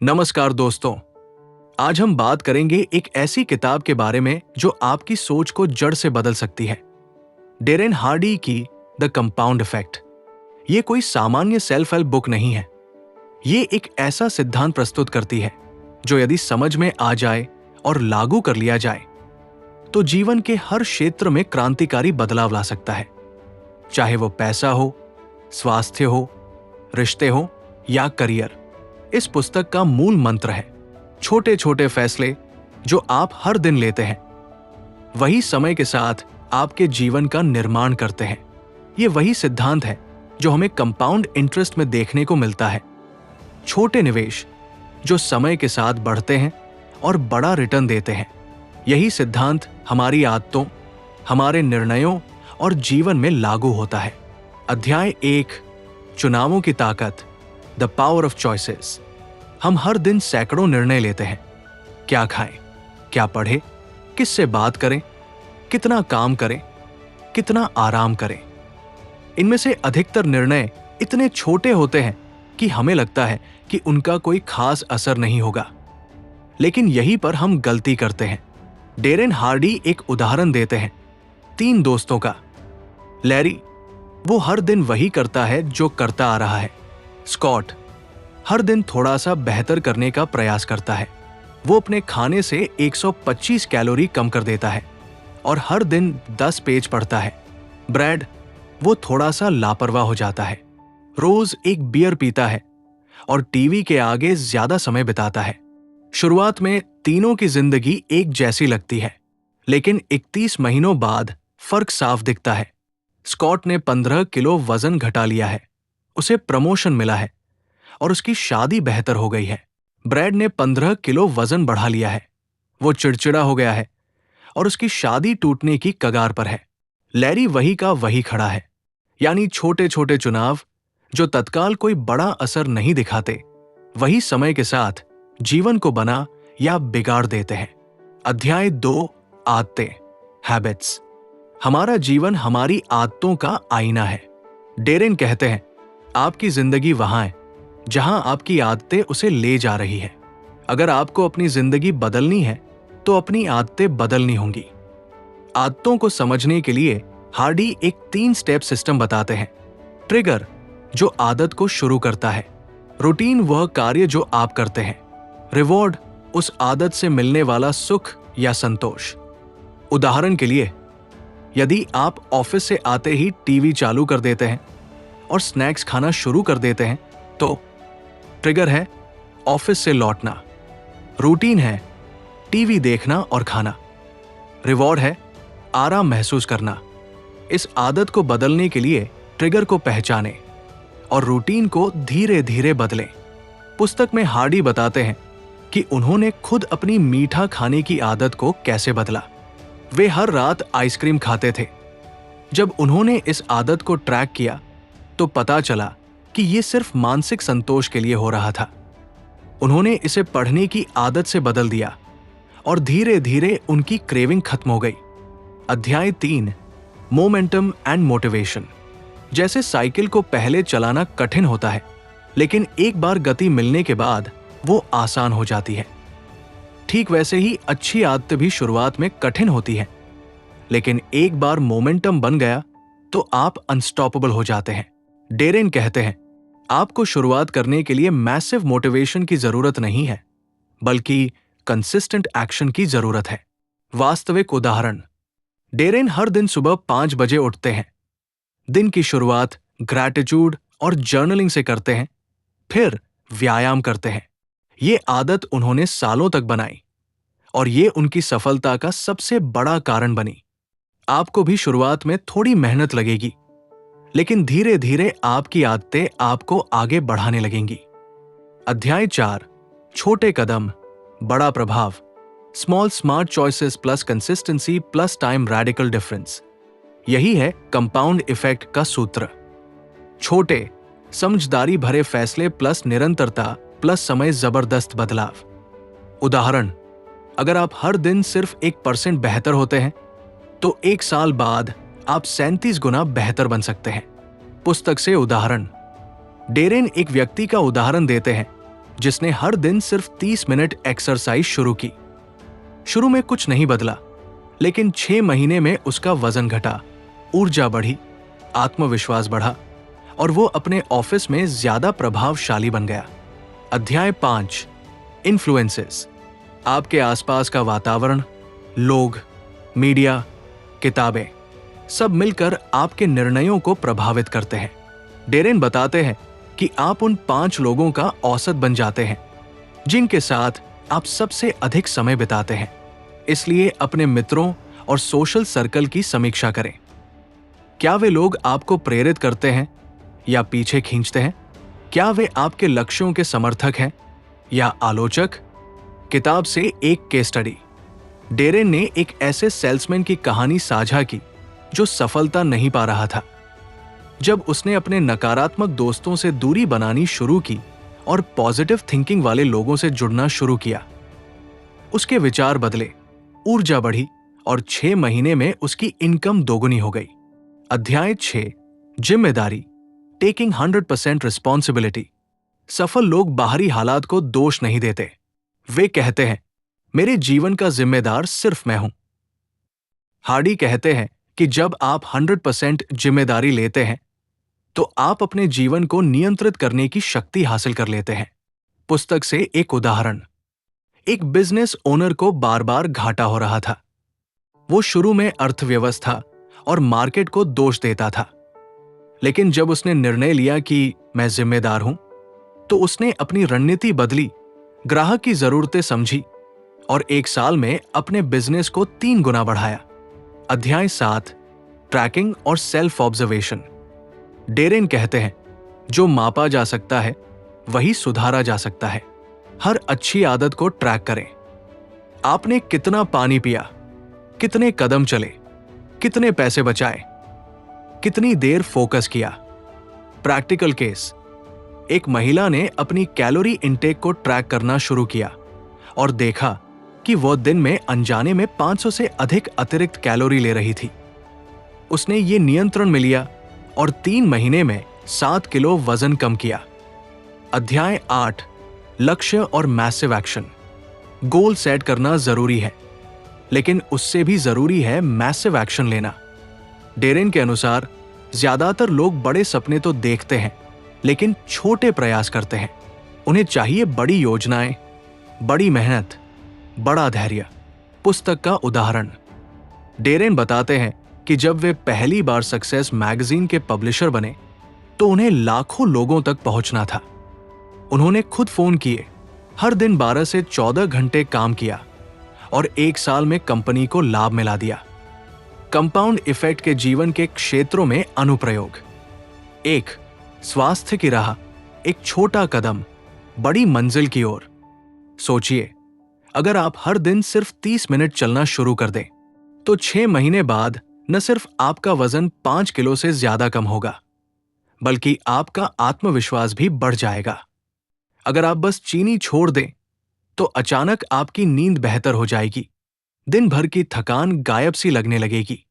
नमस्कार दोस्तों। आज हम बात करेंगे एक ऐसी किताब के बारे में जो आपकी सोच को जड़ से बदल सकती है। डेरेन हार्डी की द कंपाउंड इफेक्ट। ये कोई सामान्य सेल्फ हेल्प बुक नहीं है। ये एक ऐसा सिद्धांत प्रस्तुत करती है जो यदि समझ में आ जाए और लागू कर लिया जाए तो जीवन के हर क्षेत्र में क्रांतिकारी बदलाव ला सकता है। चाहे वो पैसा हो, स्वास्थ्य हो, रिश्ते हो या करियर। इस पुस्तक का मूल मंत्र है छोटे छोटे फैसले जो आप हर दिन लेते हैं वही समय के साथ आपके जीवन का निर्माण करते हैं। ये वही सिद्धांत है जो हमें कंपाउंड इंटरेस्ट में देखने को मिलता है। छोटे निवेश जो समय के साथ बढ़ते हैं और बड़ा रिटर्न देते हैं। यही सिद्धांत हमारी आदतों, हमारे निर्णयों और जीवन में लागू होता है। अध्याय 1, चुनावों की ताकत, द पावर ऑफ चॉइसेस। हम हर दिन सैकड़ों निर्णय लेते हैं। क्या खाएं, क्या पढ़ें, किससे बात करें, कितना काम करें, कितना आराम करें। इनमें से अधिकतर निर्णय इतने छोटे होते हैं कि हमें लगता है कि उनका कोई खास असर नहीं होगा, लेकिन यहीं पर हम गलती करते हैं। डेरेन हार्डी एक उदाहरण देते हैं 3 दोस्तों का। लैरी, वो हर दिन वही करता है जो करता आ रहा है। स्कॉट हर दिन थोड़ा सा बेहतर करने का प्रयास करता है। वो अपने खाने से 125 कैलोरी कम कर देता है और हर दिन 10 पेज पढ़ता है। ब्रैड, वो थोड़ा सा लापरवाह हो जाता है, रोज एक बियर पीता है और टीवी के आगे ज्यादा समय बिताता है। शुरुआत में तीनों की जिंदगी एक जैसी लगती है, लेकिन 31 महीनों बाद फर्क साफ दिखता है। स्कॉट ने 15 किलो वजन घटा लिया है, उसे प्रमोशन मिला है और उसकी शादी बेहतर हो गई है। ब्रैड ने 15 किलो वजन बढ़ा लिया है, वो चिड़चिड़ा हो गया है और उसकी शादी टूटने की कगार पर है। लैरी वही का वही खड़ा है। यानी छोटे छोटे चुनाव जो तत्काल कोई बड़ा असर नहीं दिखाते, वही समय के साथ जीवन को बना या बिगाड़ देते हैं। अध्याय 2, आदतें, हैबिट्स। हमारा जीवन हमारी आदतों का आईना है। डेरेन कहते हैं आपकी जिंदगी वहां है जहां आपकी आदतें उसे ले जा रही है। अगर आपको अपनी जिंदगी बदलनी है तो अपनी आदतें बदलनी होंगी। आदतों को समझने के लिए हार्डी एक 3 स्टेप सिस्टम बताते हैं। ट्रिगर, जो आदत को शुरू करता है। रूटीन, वह कार्य जो आप करते हैं। रिवॉर्ड, उस आदत से मिलने वाला सुख या संतोष। उदाहरण के लिए, यदि आप ऑफिस से आते ही टीवी चालू कर देते हैं और स्नैक्स खाना शुरू कर देते हैं तो ट्रिगर है ऑफिस से लौटना, रूटीन है टीवी देखना और खाना, रिवॉर्ड है आराम महसूस करना। इस आदत को बदलने के लिए ट्रिगर को पहचानें और रूटीन को धीरे धीरे बदलें। पुस्तक में हार्डी बताते हैं कि उन्होंने खुद अपनी मीठा खाने की आदत को कैसे बदला। वे हर रात आइसक्रीम खाते थे। जब उन्होंने इस आदत को ट्रैक किया तो पता चला कि ये सिर्फ मानसिक संतोष के लिए हो रहा था। उन्होंने इसे पढ़ने की आदत से बदल दिया और धीरे धीरे उनकी क्रेविंग खत्म हो गई। अध्याय 3, मोमेंटम एंड मोटिवेशन। जैसे साइकिल को पहले चलाना कठिन होता है, लेकिन एक बार गति मिलने के बाद वो आसान हो जाती है। ठीक वैसे ही अच्छी आदतें भी शुरुआत में कठिन होती हैं, लेकिन एक बार मोमेंटम बन गया तो आप अनस्टॉपेबल हो जाते हैं। डेरेन कहते हैं आपको शुरुआत करने के लिए मैसिव मोटिवेशन की जरूरत नहीं है, बल्कि कंसिस्टेंट एक्शन की जरूरत है। वास्तविक उदाहरण, डेरेन हर दिन सुबह 5 बजे उठते हैं। दिन की शुरुआत ग्रैटिट्यूड और जर्नलिंग से करते हैं, फिर व्यायाम करते हैं। ये आदत उन्होंने सालों तक बनाई और ये उनकी सफलता का सबसे बड़ा कारण बनी। आपको भी शुरुआत में थोड़ी मेहनत लगेगी, लेकिन धीरे धीरे आपकी आदतें आपको आगे बढ़ाने लगेंगी। अध्याय 4, छोटे कदम, बड़ा प्रभाव। Small smart choices plus consistency plus time, radical difference. यही है कंपाउंड इफेक्ट का सूत्र। छोटे समझदारी भरे फैसले प्लस निरंतरता प्लस समय, जबरदस्त बदलाव। उदाहरण, अगर आप हर दिन सिर्फ 1% बेहतर होते हैं तो 1 साल बाद आप 37 गुना बेहतर बन सकते हैं। पुस्तक से उदाहरण, डेरेन एक व्यक्ति का उदाहरण देते हैं जिसने हर दिन सिर्फ 30 मिनट एक्सरसाइज शुरू की। शुरू में कुछ नहीं बदला, लेकिन 6 महीने में उसका वजन घटा, ऊर्जा बढ़ी, आत्मविश्वास बढ़ा और वो अपने ऑफिस में ज्यादा प्रभावशाली बन गया। अध्याय 5, इन्फ्लुएंसेस। आपके आसपास का वातावरण, लोग, मीडिया, किताबें, सब मिलकर आपके निर्णयों को प्रभावित करते हैं। डेरेन बताते हैं कि आप उन 5 लोगों का औसत बन जाते हैं जिनके साथ आप सबसे अधिक समय बिताते हैं। इसलिए अपने मित्रों और सोशल सर्कल की समीक्षा करें। क्या वे लोग आपको प्रेरित करते हैं या पीछे खींचते हैं? क्या वे आपके लक्ष्यों के समर्थक हैं या आलोचक? किताब से एक केस स्टडी। डेरेन ने एक ऐसे सेल्समैन की कहानी साझा की जो सफलता नहीं पा रहा था। जब उसने अपने नकारात्मक दोस्तों से दूरी बनानी शुरू की और पॉजिटिव थिंकिंग वाले लोगों से जुड़ना शुरू किया, उसके विचार बदले, ऊर्जा बढ़ी और 6 महीने में उसकी इनकम दोगुनी हो गई। अध्याय 6, जिम्मेदारी, टेकिंग 100% रिस्पॉन्सिबिलिटी। सफल लोग बाहरी हालात को दोष नहीं देते। वे कहते हैं, मेरे जीवन का जिम्मेदार सिर्फ मैं हूं। हार्डी कहते हैं कि जब आप 100% जिम्मेदारी लेते हैं तो आप अपने जीवन को नियंत्रित करने की शक्ति हासिल कर लेते हैं। पुस्तक से एक उदाहरण। एक बिजनेस ओनर को बार बार घाटा हो रहा था। वो शुरू में अर्थव्यवस्था और मार्केट को दोष देता था, लेकिन जब उसने निर्णय लिया कि मैं जिम्मेदार हूं, तो उसने अपनी रणनीति बदली, ग्राहक की जरूरतें समझी और 1 साल में अपने बिजनेस को 3 गुना बढ़ाया। अध्याय 7, ट्रैकिंग और सेल्फ ऑब्जर्वेशन। डेरेन कहते हैं, जो मापा जा सकता है वही सुधारा जा सकता है। हर अच्छी आदत को ट्रैक करें। आपने कितना पानी पिया, कितने कदम चले, कितने पैसे बचाए, कितनी देर फोकस किया। Practical case. एक महिला ने अपनी कैलोरी इंटेक को ट्रैक करना शुरू किया और देखा कि वह दिन में अनजाने में 500 से अधिक अतिरिक्त कैलोरी ले रही थी। उसने ये नियंत्रण में लिया और 3 महीने में 7 किलो वजन कम किया। अध्याय 8, लक्ष्य और मैसिव एक्शन। गोल सेट करना जरूरी है, लेकिन उससे भी जरूरी है मैसिव एक्शन लेना। डेरेन के अनुसार ज्यादातर लोग बड़े सपने तो देखते हैं, लेकिन छोटे प्रयास करते हैं। उन्हें चाहिए बड़ी योजनाएं, बड़ी मेहनत, बड़ा धैर्य। पुस्तक का उदाहरण। डेरेन बताते हैं कि जब वे पहली बार सक्सेस मैगजीन के पब्लिशर बने तो उन्हें लाखों लोगों तक पहुंचना था। उन्होंने खुद फोन किए, हर दिन 12 से 14 घंटे काम किया और 1 साल में कंपनी को लाभ मिला दिया। कंपाउंड इफेक्ट के जीवन के क्षेत्रों में अनुप्रयोग। 1, स्वास्थ्य की राह, एक छोटा कदम बड़ी मंजिल की ओर। सोचिए, अगर आप हर दिन सिर्फ 30 मिनट चलना शुरू कर दें तो 6 महीने बाद न सिर्फ आपका वजन 5 किलो से ज्यादा कम होगा, बल्कि आपका आत्मविश्वास भी बढ़ जाएगा। अगर आप बस चीनी छोड़ दें तो अचानक आपकी नींद बेहतर हो जाएगी, दिन भर की थकान गायब सी लगने लगेगी।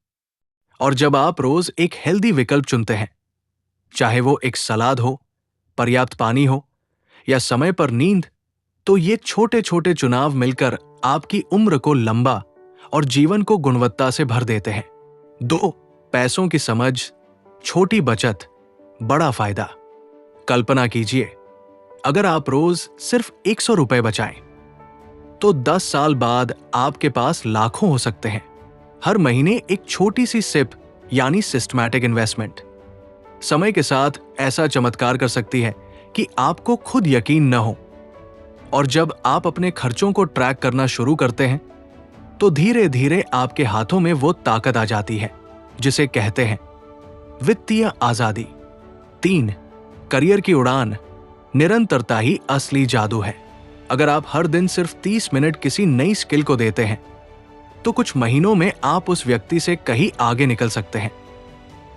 और जब आप रोज एक हेल्दी विकल्प चुनते हैं, चाहे वो एक सलाद हो, पर्याप्त पानी हो या समय पर नींद, तो ये छोटे छोटे चुनाव मिलकर आपकी उम्र को लंबा और जीवन को गुणवत्ता से भर देते हैं। 2, पैसों की समझ, छोटी बचत, बड़ा फायदा। कल्पना कीजिए, अगर आप रोज सिर्फ 100 रुपए बचाएं, तो 10 साल बाद आपके पास लाखों हो सकते हैं। हर महीने एक छोटी सी सिप यानी सिस्टमैटिक इन्वेस्टमेंट समय के साथ ऐसा चमत्कार कर सकती है कि आपको खुद यकीन न हो। और जब आप अपने खर्चों को ट्रैक करना शुरू करते हैं तो धीरे धीरे आपके हाथों में वो ताकत आ जाती है जिसे कहते हैं वित्तीय आजादी। 3, करियर की उड़ान, निरंतरता ही असली जादू है। अगर आप हर दिन सिर्फ 30 मिनट किसी नई स्किल को देते हैं तो कुछ महीनों में आप उस व्यक्ति से कहीं आगे निकल सकते हैं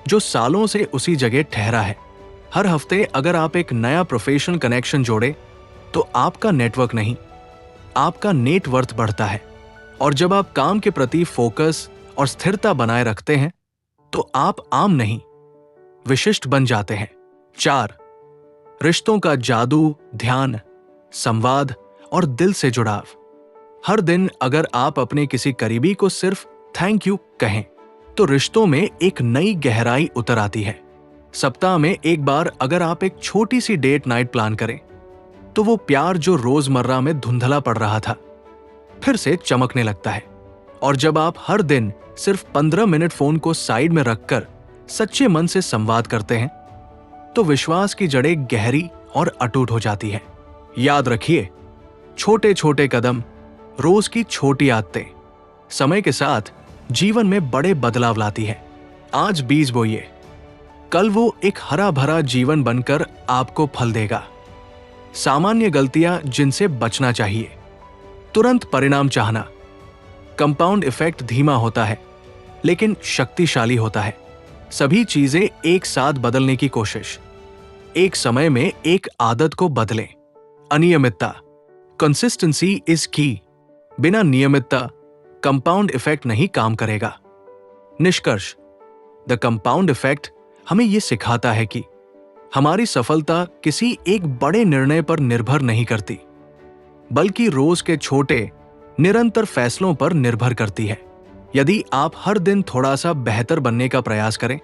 जो सालों से उसी जगह ठहरा है। हर हफ्ते अगर आप एक नया प्रोफेशनल कनेक्शन जोड़े तो आपका नेटवर्क नहीं, आपका नेटवर्थ बढ़ता है। और जब आप काम के प्रति फोकस और स्थिरता बनाए रखते हैं तो आप आम नहीं, विशिष्ट बन जाते हैं। 4, रिश्तों का जादू, ध्यान, संवाद और दिल से जुड़ाव। हर दिन अगर आप अपने किसी करीबी को सिर्फ थैंक यू कहें तो रिश्तों में एक नई गहराई उतर आती है। सप्ताह में एक बार अगर आप एक छोटी सी डेट नाइट प्लान करें तो वो प्यार जो रोजमर्रा में धुंधला पड़ रहा था फिर से चमकने लगता है। और जब आप हर दिन सिर्फ 15 मिनट फोन को साइड में रखकर सच्चे मन से संवाद करते हैं तो विश्वास की जड़ें गहरी और अटूट हो जाती है। याद रखिए, छोटे छोटे कदम, रोज की छोटी आदतें समय के साथ जीवन में बड़े बदलाव लाती है। आज बीज बोइए, कल वो एक हरा भरा जीवन बनकर आपको फल देगा। सामान्य गलतियां जिनसे बचना चाहिए, तुरंत परिणाम चाहना। कंपाउंड इफेक्ट धीमा होता है लेकिन शक्तिशाली होता है। सभी चीजें एक साथ बदलने की कोशिश। एक समय में एक आदत को बदलें। अनियमितता, कंसिस्टेंसी इज की। बिना नियमितता कंपाउंड इफेक्ट नहीं काम करेगा। निष्कर्ष, द कंपाउंड इफेक्ट हमें यह सिखाता है कि हमारी सफलता किसी एक बड़े निर्णय पर निर्भर नहीं करती, बल्कि रोज के छोटे निरंतर फैसलों पर निर्भर करती है। यदि आप हर दिन थोड़ा सा बेहतर बनने का प्रयास करें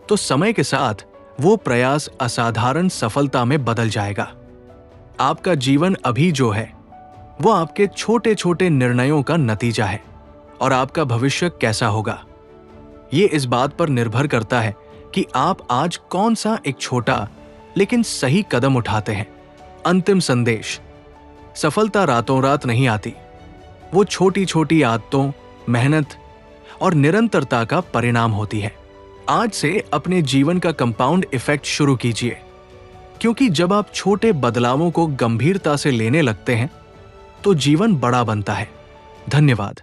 तो समय के साथ वो प्रयास असाधारण सफलता में बदल जाएगा। आपका जीवन अभी जो है वो आपके छोटे छोटे निर्णयों का नतीजा है और आपका भविष्य कैसा होगा ये इस बात पर निर्भर करता है कि आप आज कौन सा एक छोटा लेकिन सही कदम उठाते हैं। अंतिम संदेश, सफलता रातों रात नहीं आती, वो छोटी छोटी आदतों, मेहनत और निरंतरता का परिणाम होती है। आज से अपने जीवन का कंपाउंड इफेक्ट शुरू कीजिए, क्योंकि जब आप छोटे बदलावों को गंभीरता से लेने लगते हैं तो जीवन बड़ा बनता है। धन्यवाद।